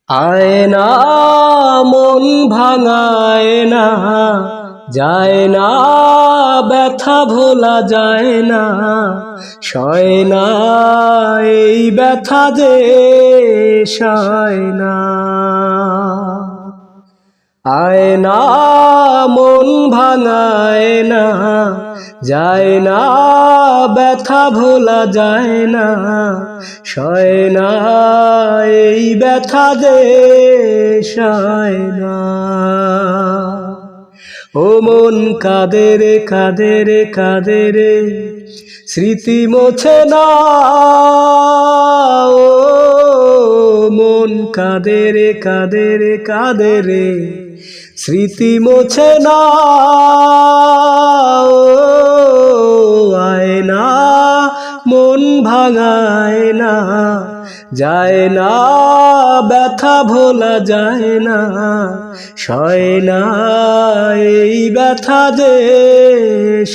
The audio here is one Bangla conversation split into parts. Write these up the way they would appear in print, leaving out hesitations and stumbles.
আয় না মন ভাঙায় না, যায় না ব্যথা ভোলা যায় না, সয় না এই ব্যথা যে সয় না। আয় না মন ভাঙায় না, যায় না ব্যথা ভোলা যায় না, সয় না এই ব্যথা যে সয় না। ও মন কাঁদে রে কাঁদে রে কাঁদে রে, স্মৃতি মোছে না। ও মন কাঁদে রে কাঁদে রে কাঁদে রে, স্মৃতি মোছে না। ও আয় না মন ভাঙায় না, যায় না ব্যথা ভোলা যায় না, সয় না এই ব্যথা যে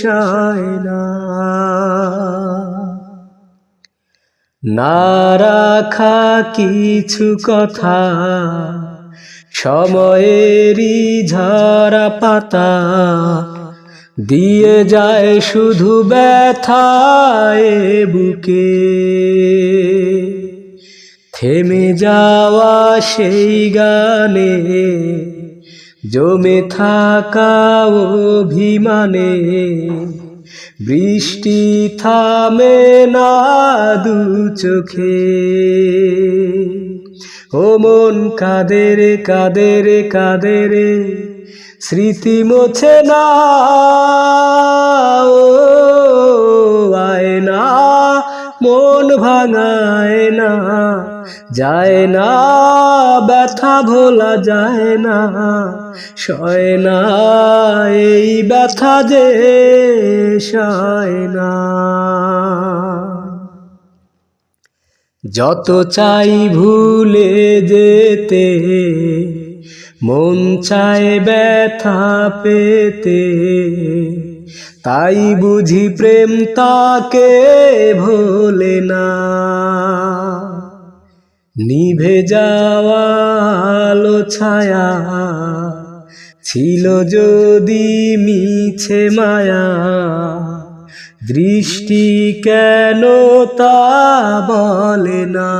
সয় না। না রাখা কিছু কথা সময়েরই ঝরা পাতা, দিয়ে যায় শুধু ব্যথায় বুকে। থেমে যাওয়া সেই গানে, জমে থাকা অভিমানে, বৃষ্টি থামে না দু চোখে। ও মন কাঁদে রে কাঁদে রে কাঁদে রে, স্মৃতি মোছে না। ও আয় না মন ভাঙায় না, যায় না ব্যথা ভোলা যায় না, সয় না এই ব্যথা যে সয় না। যত চাই ভুলে যেতে, মন চায় ব্যথা পেতে, তাই বুঝি প্রেম তাকে ভোলে না। নিভে যাওয়া আলো ছায়া ছিল যদি মিছে মায়া, দৃষ্টি কেন তা বলে না।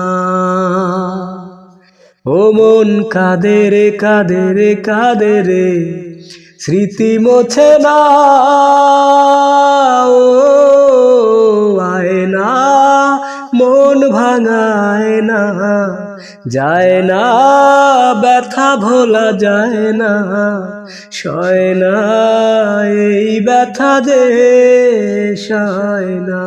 ও মন কাঁদে রে কাঁদে রে কাঁদে রে, স্মৃতি মোছে না। ও আয় না মন ভাঙায় না, যায় না ব্যথা ভোলা যায় না, সয় না এই ব্যথা যে সয় না।